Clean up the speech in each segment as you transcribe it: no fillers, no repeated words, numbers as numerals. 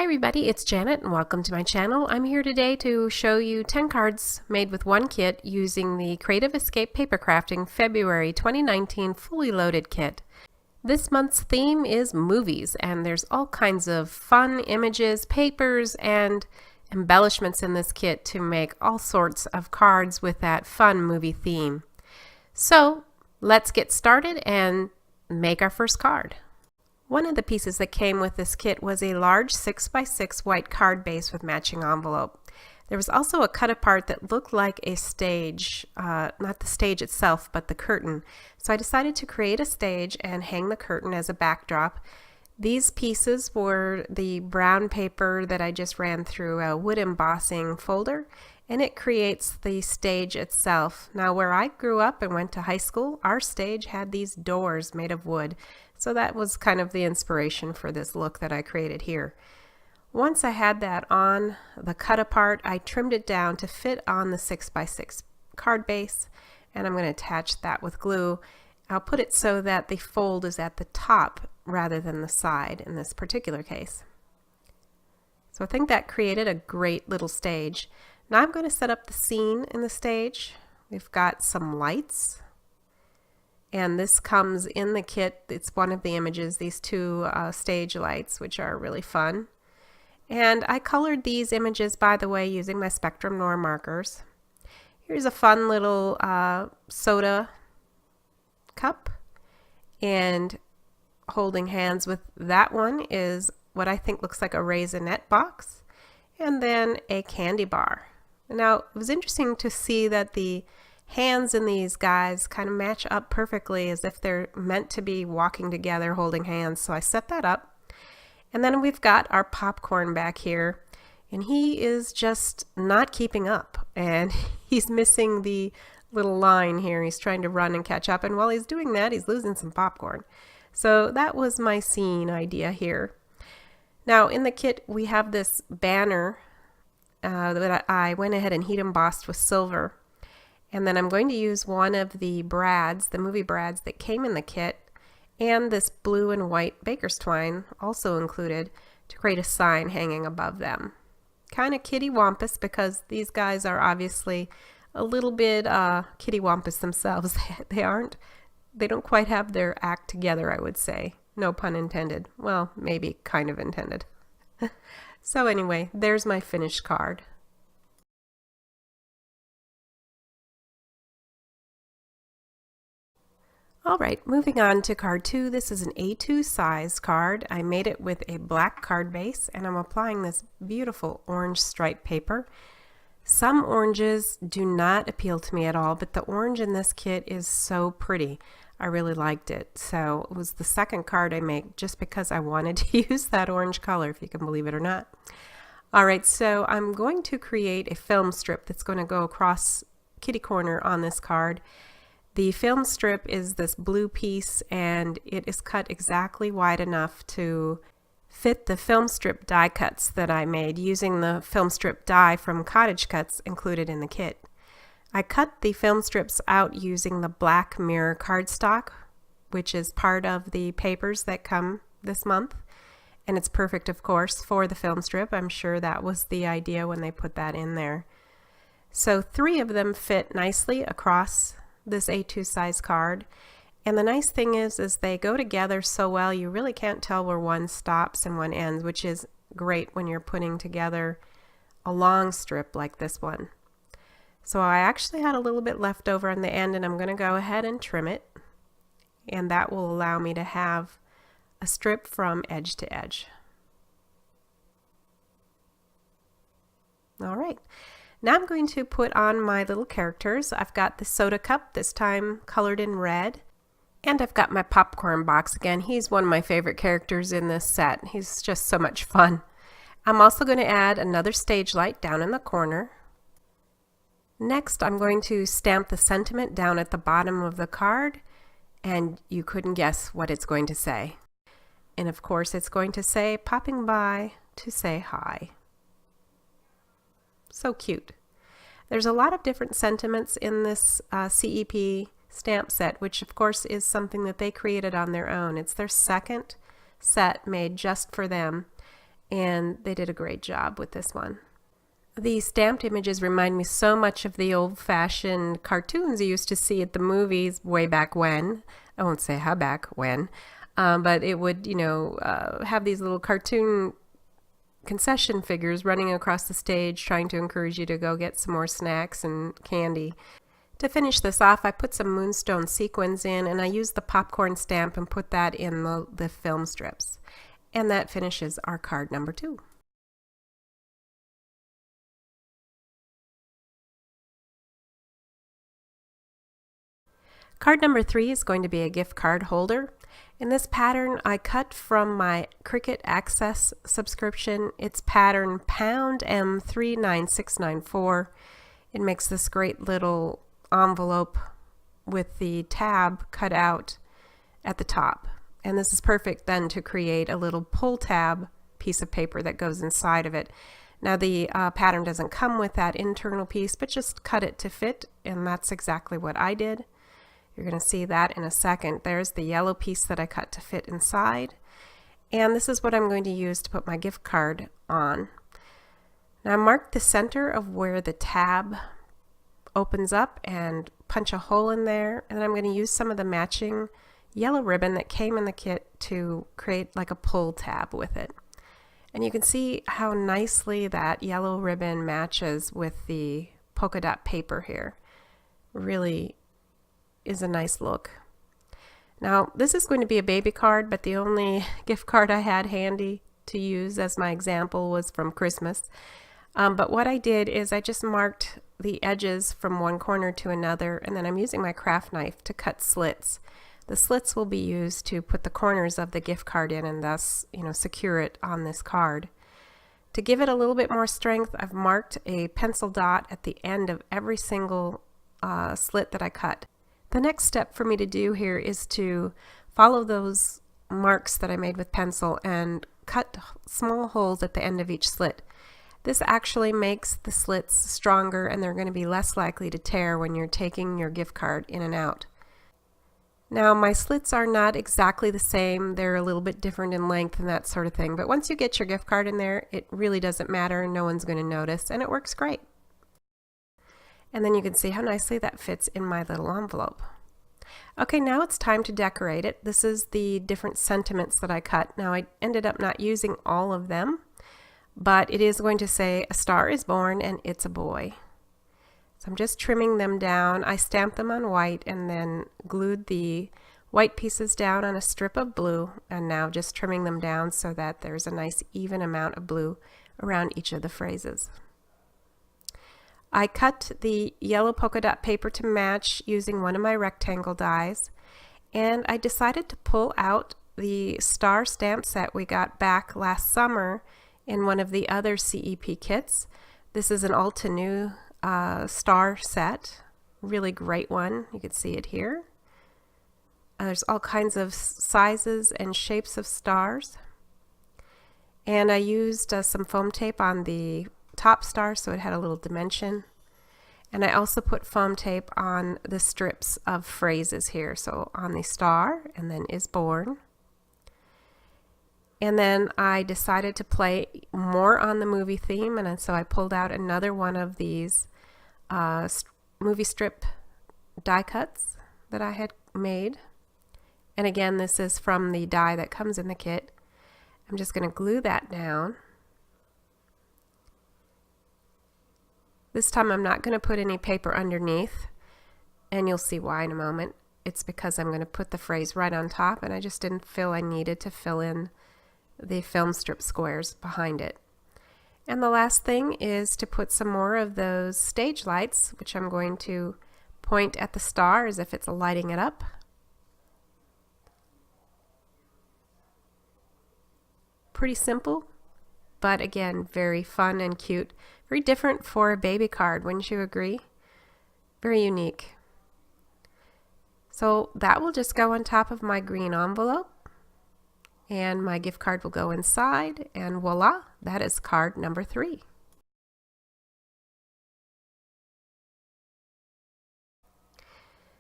Hi everybody, it's Janet and welcome to my channel. I'm here today to show you 10 cards made with one kit using the Creative Escape Papercrafting February 2019 fully loaded kit. This month's theme is movies, and there's all kinds of fun images, papers, and embellishments in this kit to make all sorts of cards with that fun movie theme. So let's get started and make our first card. One of the pieces that came with this kit was a large 6x6 white card base with matching envelope. There was also a cut apart that looked like a stage, not the stage itself, but the curtain. So I decided to create a stage and hang the curtain as a backdrop. These pieces were the brown paper that I just ran through a wood embossing folder, and it creates the stage itself. Now, where I grew up and went to high school, our stage had these doors made of wood. So that was kind of the inspiration for this look that I created here. Once I had that on the cut apart, I trimmed it down to fit on the 6x6 card base, and I'm going to attach that with glue. I'll put it so that the fold is at the top rather than the side in this particular case. So I think that created a great little stage. Now I'm going to set up the scene in the stage. We've got some lights. And this comes in the kit. It's one of the images, these two stage lights, which are really fun. And I colored these images, by the way, using my Spectrum Noir markers. Here's a fun little soda cup. And holding hands with that one is what I think looks like a raisinette box. And then a candy bar. Now, it was interesting to see that the hands in these guys kind of match up perfectly as if they're meant to be walking together holding hands. So I set that up. And then we've got our popcorn back here, and he is just not keeping up, and he's missing the little line here. He's trying to run and catch up, and while he's doing that, he's losing some popcorn. So that was my scene idea here. Now in the kit we have this banner that I went ahead and heat embossed with silver. And then I'm going to use one of the brads, the movie brads that came in the kit, and this blue and white baker's twine also included to create a sign hanging above them. Kind of kitty wampus, because these guys are obviously a little bit kitty wampus themselves. They don't quite have their act together, I would say. No pun intended. Well, maybe kind of intended. So anyway, there's my finished card. Alright, moving on to card 2. This is an A2 size card. I made it with a black card base, and I'm applying this beautiful orange stripe paper. Some oranges do not appeal to me at all, but the orange in this kit is so pretty. I really liked it. So it was the second card I made just because I wanted to use that orange color, if you can believe it or not. Alright, so I'm going to create a film strip that's going to go across kitty corner on this card. The film strip is this blue piece, and it is cut exactly wide enough to fit the film strip die cuts that I made using the film strip die from COTTAGECUTZ included in the kit. I cut the film strips out using the black mirror cardstock, which is part of the papers that come this month, and it's perfect, of course, for the film strip. I'm sure that was the idea when they put that in there. So 3 of them fit nicely across this A2 size card, and the nice thing is they go together so well you really can't tell where one stops and one ends, which is great when you're putting together a long strip like this one. So I actually had a little bit left over on the end, and I'm going to go ahead and trim it, and that will allow me to have a strip from edge to edge. Alright. Now I'm going to put on my little characters. I've got the soda cup, this time colored in red. And I've got my popcorn box again. He's one of my favorite characters in this set. He's just so much fun. I'm also going to add another stage light down in the corner. Next, I'm going to stamp the sentiment down at the bottom of the card, and you couldn't guess what it's going to say. And of course, it's going to say, "Popping by to say hi." So cute. There's a lot of different sentiments in this CEP stamp set, which of course is something that they created on their own. It's their second set made just for them, and they did a great job with this one. These stamped images remind me so much of the old-fashioned cartoons you used to see at the movies way back when. I won't say how back when, but it would, have these little cartoon concession figures running across the stage trying to encourage you to go get some more snacks and candy. To finish this off, I put some moonstone sequins in, and I used the popcorn stamp and put that in the film strips. And that finishes our card number 2. Card number 3 is going to be a gift card holder. In this pattern, I cut from my Cricut Access subscription. It's pattern Pound M39694. It makes this great little envelope with the tab cut out at the top. And this is perfect then to create a little pull tab piece of paper that goes inside of it. Now the pattern doesn't come with that internal piece, but just cut it to fit, and that's exactly what I did. You're going to see that in a second. There's the yellow piece that I cut to fit inside. And this is what I'm going to use to put my gift card on. Now mark the center of where the tab opens up and punch a hole in there. And then I'm going to use some of the matching yellow ribbon that came in the kit to create like a pull tab with it. And you can see how nicely that yellow ribbon matches with the polka dot paper here. Really is a nice look. Now this is going to be a baby card, but the only gift card I had handy to use as my example was from Christmas. But what I did is I just marked the edges from one corner to another, and then I'm using my craft knife to cut slits. The slits will be used to put the corners of the gift card in and thus, secure it on this card. To give it a little bit more strength, I've marked a pencil dot at the end of every single slit that I cut. The next step for me to do here is to follow those marks that I made with pencil and cut small holes at the end of each slit. This actually makes the slits stronger, and they're going to be less likely to tear when you're taking your gift card in and out. Now my slits are not exactly the same. They're a little bit different in length and that sort of thing, but once you get your gift card in there, it really doesn't matter. No one's going to notice, and it works great. And then you can see how nicely that fits in my little envelope. Okay, now it's time to decorate it. This is the different sentiments that I cut. Now I ended up not using all of them, but it is going to say "A star is born and it's a boy." So I'm just trimming them down. I stamped them on white and then glued the white pieces down on a strip of blue, and now just trimming them down so that there's a nice even amount of blue around each of the phrases. I cut the yellow polka dot paper to match using one of my rectangle dies, and I decided to pull out the star stamp set we got back last summer in one of the other CEP kits. This is an Alta New star set, really great one. You can see it here. There's all kinds of sizes and shapes of stars, and I used some foam tape on the top star so it had a little dimension, and I also put foam tape on the strips of phrases here, so on the star and then is born. And then I decided to play more on the movie theme, and so I pulled out another one of these movie strip die cuts that I had made, and again this is from the die that comes in the kit. I'm just going to glue that down. This time I'm not going to put any paper underneath, and you'll see why in a moment. It's because I'm going to put the phrase right on top, and I just didn't feel I needed to fill in the film strip squares behind it. And the last thing is to put some more of those stage lights, which I'm going to point at the star as if it's lighting it up. Pretty simple, but again, very fun and cute. Very different for a baby card, wouldn't you agree? Very unique. So that will just go on top of my green envelope, and my gift card will go inside, and voila, that is card number 3.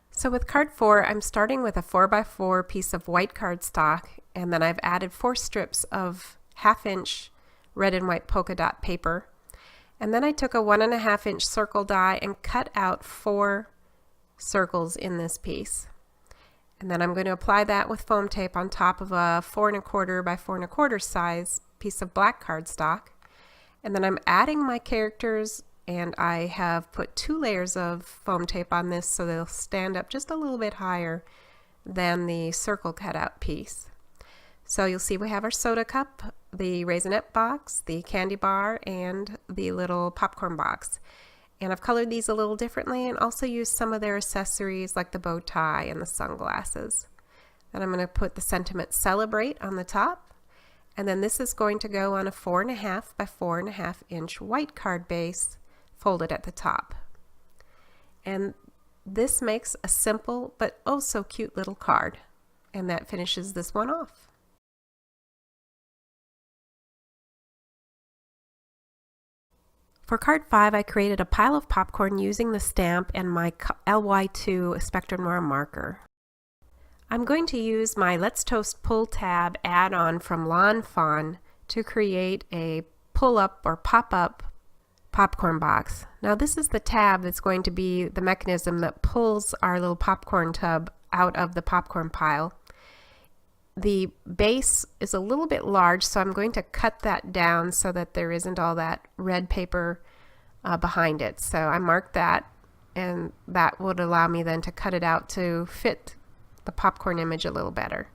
So with card 4, I'm starting with a 4x4 piece of white cardstock, and then I've added 4 strips of 1/2 inch red and white polka dot paper. And then I took a 1.5 inch circle die and cut out 4 circles in this piece. And then I'm going to apply that with foam tape on top of a 4 1/4 by 4 1/4 size piece of black cardstock. And then I'm adding my characters, and I have put 2 layers of foam tape on this so they'll stand up just a little bit higher than the circle cutout piece. So you'll see we have our soda cup, the raisinette box, the candy bar, and the little popcorn box. And I've colored these a little differently and also used some of their accessories like the bow tie and the sunglasses. Then I'm going to put the sentiment Celebrate on the top. And then this is going to go on a 4.5 by 4.5 inch white card base folded at the top. And this makes a simple but oh so cute little card. And that finishes this one off. For card 5, I created a pile of popcorn using the stamp and my LY2 Spectrum Noir marker. I'm going to use my Let's Toast pull tab add-on from Lawn Fawn to create a pull-up or pop-up popcorn box. Now this is the tab that's going to be the mechanism that pulls our little popcorn tub out of the popcorn pile. The base is a little bit large, so I'm going to cut that down so that there isn't all that red paper behind it. So I marked that, and that would allow me then to cut it out to fit the popcorn image a little better.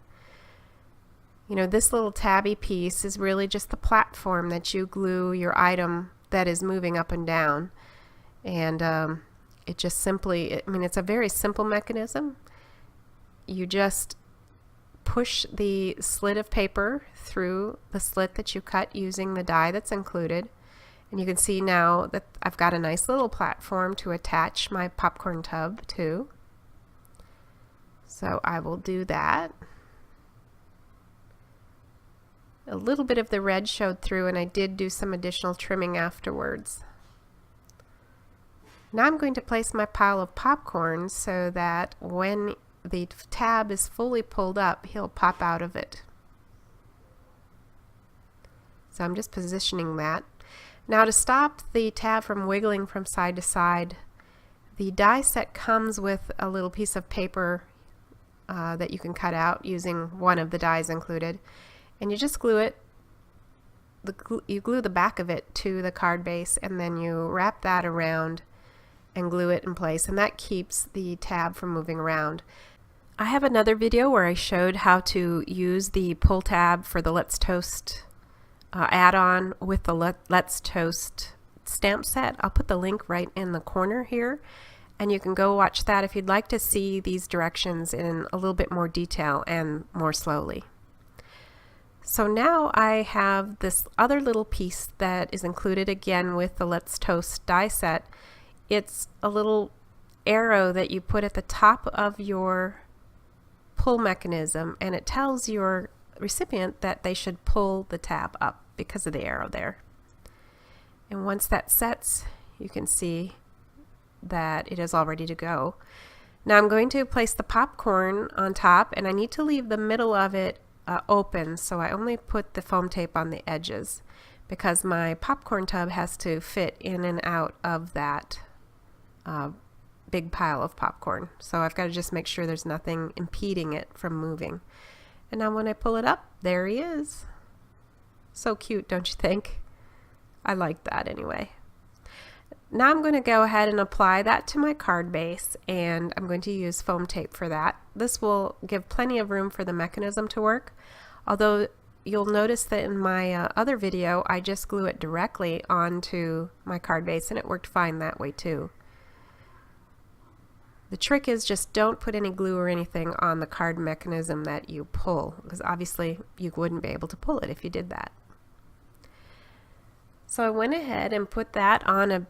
You know, this little tabby piece is really just the platform that you glue your item that is moving up and down. And it just simply, I mean, it's a very simple mechanism. You just push the slit of paper through the slit that you cut using the die that's included, and you can see now that I've got a nice little platform to attach my popcorn tub to. So I will do that. A little bit of the red showed through, and I did do some additional trimming afterwards. Now I'm going to place my pile of popcorn so that when the tab is fully pulled up, he'll pop out of it. So I'm just positioning that. Now to stop the tab from wiggling from side to side, the die set comes with a little piece of paper that you can cut out using one of the dies included, and you just glue it. You glue the back of it to the card base, and then you wrap that around and glue it in place, and that keeps the tab from moving around. I have another video where I showed how to use the pull tab for the Let's Toast add-on with the Let's Toast stamp set. I'll put the link right in the corner here, and you can go watch that if you'd like to see these directions in a little bit more detail and more slowly. So now I have this other little piece that is included again with the Let's Toast die set. It's a little arrow that you put at the top of your pull mechanism, and it tells your recipient that they should pull the tab up because of the arrow there. And once that sets, you can see that it is all ready to go. Now I'm going to place the popcorn on top, and I need to leave the middle of it open, so I only put the foam tape on the edges because my popcorn tub has to fit in and out of that big pile of popcorn. So I've got to just make sure there's nothing impeding it from moving. And now when I pull it up, there he is. So cute, don't you think? I like that anyway. Now I'm going to go ahead and apply that to my card base, and I'm going to use foam tape for that. This will give plenty of room for the mechanism to work, although you'll notice that in my other video I just glue it directly onto my card base, and it worked fine that way too. The trick is just don't put any glue or anything on the card mechanism that you pull, because obviously you wouldn't be able to pull it if you did that. So I went ahead and put that on a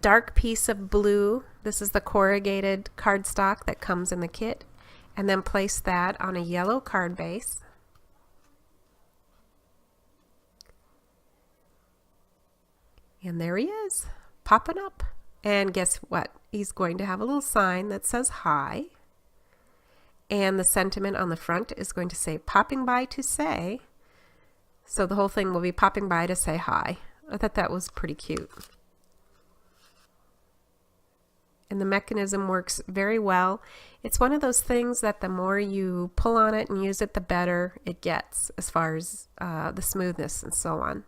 dark piece of blue. This is the corrugated cardstock that comes in the kit, and then place that on a yellow card base. And there he is, popping up. And guess what? He's going to have a little sign that says hi, and the sentiment on the front is going to say, "Popping by to say So the whole thing will be popping by to say hi. I thought that was pretty cute. And the mechanism works very well. It's one of those things that the more you pull on it and use it, the better it gets as far as the smoothness and so on.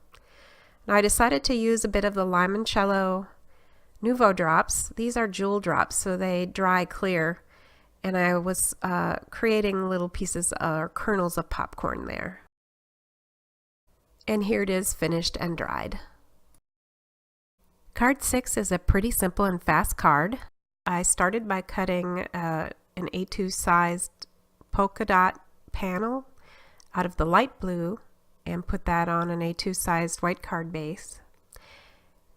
Now I decided to use a bit of the limoncello Nouveau drops. These are jewel drops, so they dry clear. And I was creating little pieces or kernels of popcorn there. And here it is, finished and dried. Card 6 is a pretty simple and fast card. I started by cutting an A2 sized polka dot panel out of the light blue and put that on an A2 sized white card base.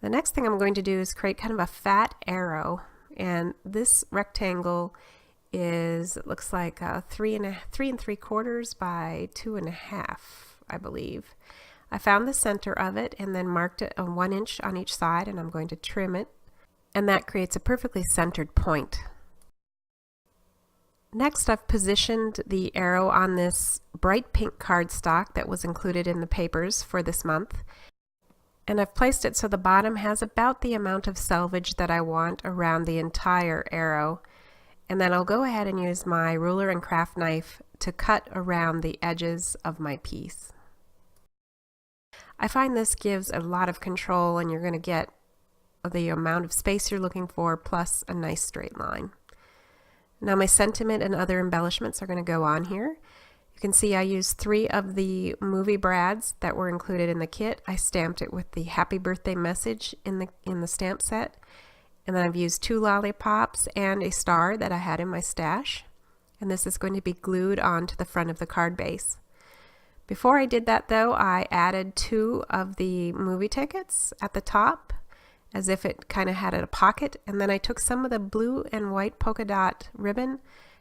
The next thing I'm going to do is create kind of a fat arrow, and this rectangle is, it looks like 3 3/4 by 2.5, I believe. I found the center of it and then marked it 1 inch on each side, and I'm going to trim it, and that creates a perfectly centered point. Next, I've positioned the arrow on this bright pink cardstock that was included in the papers for this month, and I've placed it so the bottom has about the amount of selvage that I want around the entire arrow, and then I'll go ahead and use my ruler and craft knife to cut around the edges of my piece. I find this gives a lot of control, and you're going to get the amount of space you're looking for plus a nice straight line. Now my sentiment and other embellishments are going to go on here. You can see I used 3 of the movie brads that were included in the kit. I stamped it with the happy birthday message in the stamp set, and then I've used 2 lollipops and a star that I had in my stash, and this is going to be glued onto the front of the card base. Before I did that though, I added 2 of the movie tickets at the top as if it kind of had a pocket, and then I took some of the blue and white polka dot ribbon,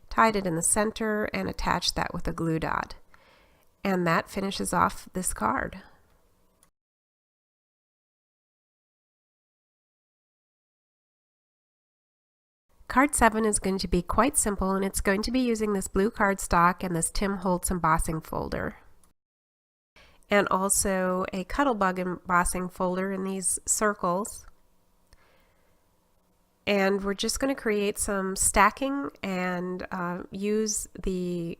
tied it in the center, and attached that with a glue dot. And that finishes off this card. Card 7 is going to be quite simple, and it's going to be using this blue cardstock and this Tim Holtz embossing folder, and also a Cuttlebug embossing folder in these circles. And we're just going to create some stacking and use the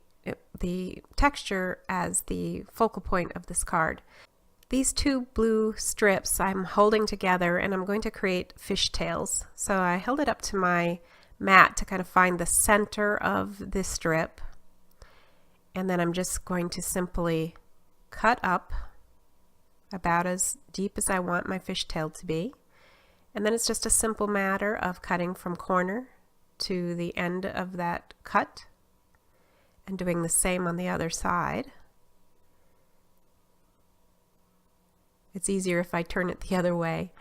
texture as the focal point of this card. These 2 blue strips I'm holding together, and I'm going to create fishtails. So I held it up to my mat to kind of find the center of this strip, and then I'm just going to simply cut up about as deep as I want my fishtail to be. And then it's just a simple matter of cutting from corner to the end of that cut and doing the same on the other side. It's easier if I turn it the other way,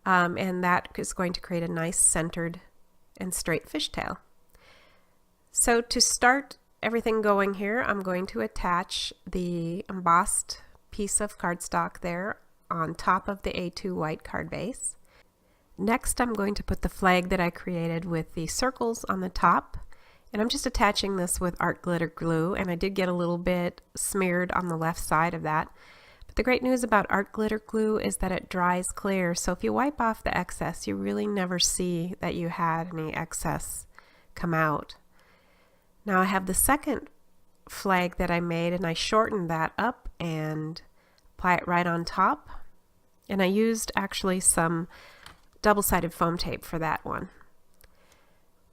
and that is going to create a nice centered and straight fishtail. So to start everything going here, I'm going to attach the embossed piece of cardstock there on top of the A2 white card base. Next, I'm going to put the flag that I created with the circles on the top, and I'm just attaching this with art glitter glue, and I did get a little bit smeared on the left side of that. But the great news about art glitter glue is that it dries clear, so if you wipe off the excess, you really never see that you had any excess come out. Now I have the second flag that I made, and I shortened that up and apply it right on top, and I used actually some double-sided foam tape for that one.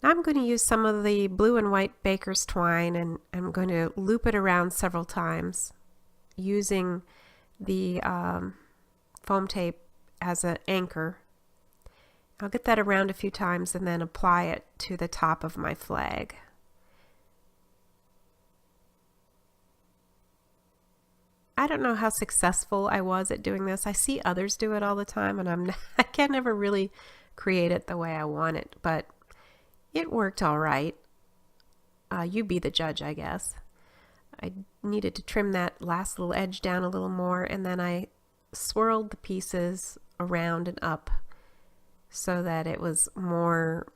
Now I'm going to use some of the blue and white baker's twine, and I'm going to loop it around several times using the foam tape as an anchor. I'll get that around a few times and then apply it to the top of my flag. I don't know how successful I was at doing this. I see others do it all the time, and I can never really create it the way I want it, but it worked all right. You be the judge, I guess. I needed to trim that last little edge down a little more, and then I swirled the pieces around and up so that it was more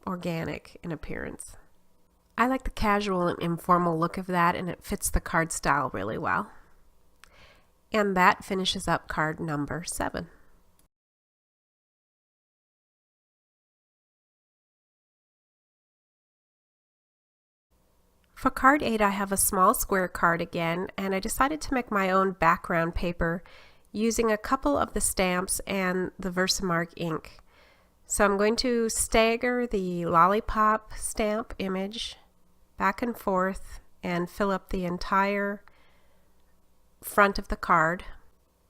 organic in appearance. I like the casual and informal look of that, and it fits the card style really well. And that finishes up card number 7. For card 8, I have a small square card again, and I decided to make my own background paper using a couple of the stamps and the Versamark ink. So I'm going to stagger the lollipop stamp image back and forth and fill up the entire front of the card.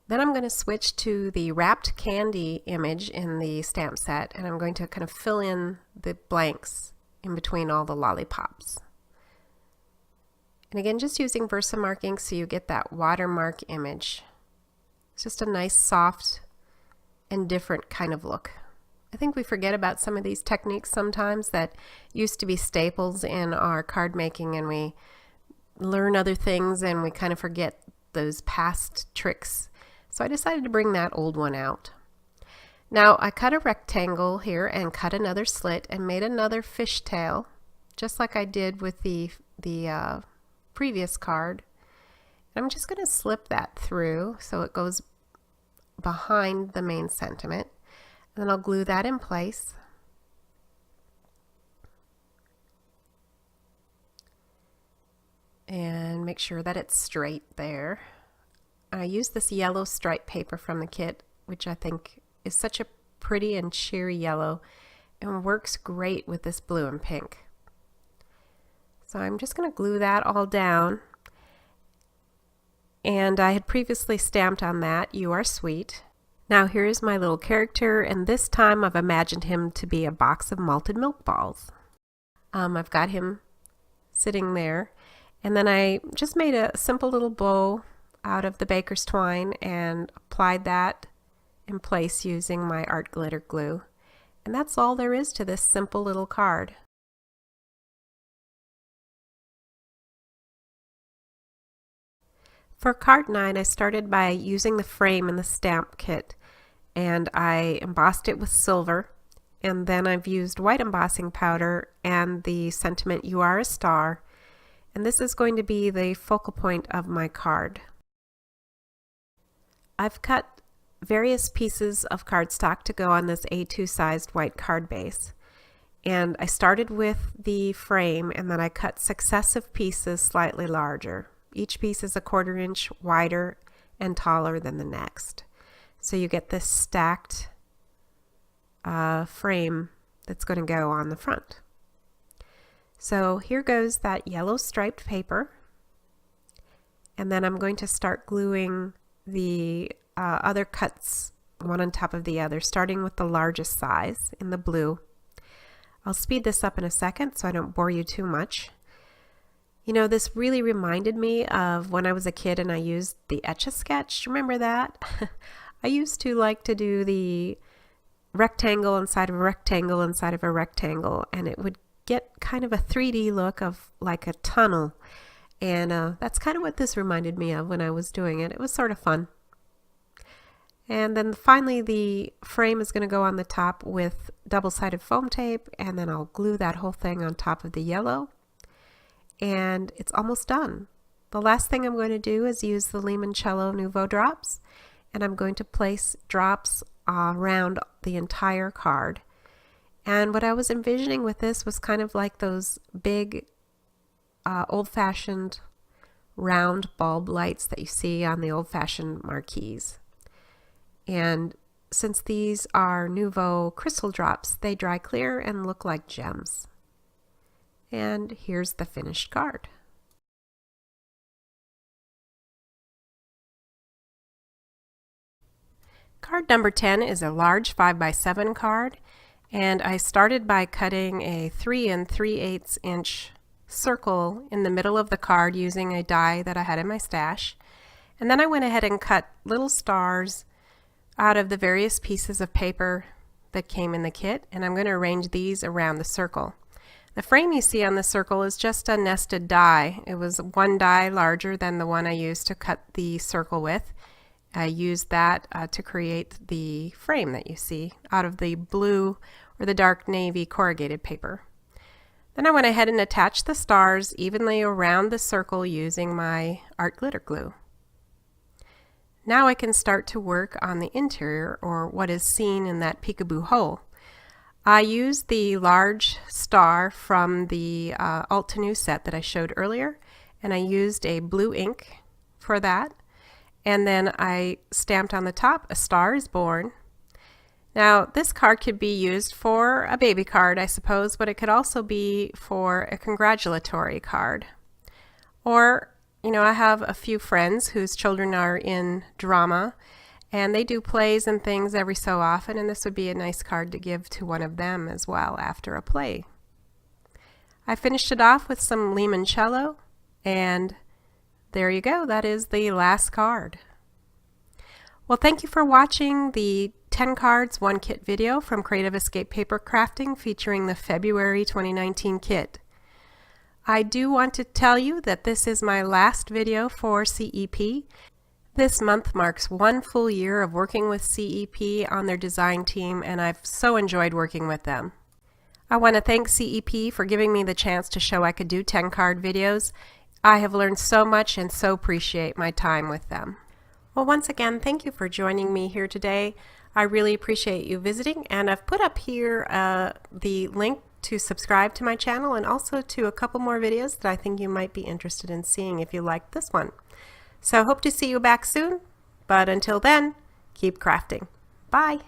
Then I'm going to switch to the wrapped candy image in the stamp set, and I'm going to kind of fill in the blanks in between all the lollipops. And again, just using Versamark ink so you get that watermark image. It's just a nice, soft, and different kind of look. I think we forget about some of these techniques sometimes that used to be staples in our card making, and we learn other things and we kind of forget those past tricks. So I decided to bring that old one out. Now I cut a rectangle here and cut another slit and made another fishtail, just like I did with the previous card. I'm just going to slip that through so it goes behind the main sentiment. And then I'll glue that in place. And make sure that it's straight there. I use this yellow stripe paper from the kit, which I think is such a pretty and cheery yellow and works great with this blue and pink. So I'm just going to glue that all down. And I had previously stamped on that, "You Are Sweet." Now here's my little character, and this time I've imagined him to be a box of malted milk balls. I've got him sitting there, and then I just made a simple little bow out of the baker's twine and applied that in place using my art glitter glue. And that's all there is to this simple little card. For card 9, I started by using the frame in the stamp kit, and I embossed it with silver, and then I've used white embossing powder and the sentiment "You Are a Star," and this is going to be the focal point of my card. I've cut various pieces of cardstock to go on this A2 sized white card base, and I started with the frame, and then I cut successive pieces slightly larger. Each piece is a 1/4 inch wider and taller than the next. So you get this stacked frame that's going to go on the front. So here goes that yellow striped paper. And then I'm going to start gluing the other cuts one on top of the other, starting with the largest size in the blue. I'll speed this up in a second so I don't bore you too much. You know, this really reminded me of when I was a kid and I used the Etch-a-Sketch. Remember that? I used to like to do the rectangle inside of a rectangle inside of a rectangle, and it would get kind of a 3D look of like a tunnel. And that's kind of what this reminded me of when I was doing it. It was sort of fun. And then finally the frame is going to go on the top with double-sided foam tape, and then I'll glue that whole thing on top of the yellow. And it's almost done. The last thing I'm going to do is use the Limoncello Nouveau drops, and I'm going to place drops around the entire card. And what I was envisioning with this was kind of like those big old-fashioned round bulb lights that you see on the old-fashioned marquees. And since these are Nouveau crystal drops, they dry clear and look like gems. And here's the finished card. Card number 10 is a large 5x7 card, and I started by cutting a 3 3/8 inch circle in the middle of the card using a die that I had in my stash. And then I went ahead and cut little stars out of the various pieces of paper that came in the kit, and I'm going to arrange these around the circle. The frame you see on the circle is just a nested die. It was one die larger than the one I used to cut the circle with. I used that to create the frame that you see out of the blue or the dark navy corrugated paper. Then I went ahead and attached the stars evenly around the circle using my art glitter glue. Now I can start to work on the interior, or what is seen in that peekaboo hole. I used the large star from the Alt-to-New set that I showed earlier, and I used a blue ink for that. And then I stamped on the top, "A Star is Born." Now this card could be used for a baby card, I suppose, but it could also be for a congratulatory card. Or, you know, I have a few friends whose children are in drama, and they do plays and things every so often, and this would be a nice card to give to one of them as well after a play. I finished it off with some limoncello, and there you go. That is the last card. Well, thank you for watching the 10 cards, 1 kit video from Creative Escape Papercrafting featuring the February 2019 kit. I do want to tell you that this is my last video for CEP. This month marks 1 full year of working with CEP on their design team, and I've so enjoyed working with them. I want to thank CEP for giving me the chance to show I could do 10 card videos. I have learned so much and so appreciate my time with them. Well, once again, thank you for joining me here today. I really appreciate you visiting, and I've put up here the link to subscribe to my channel and also to a couple more videos that I think you might be interested in seeing if you like this one. So I hope to see you back soon, but until then, keep crafting. Bye!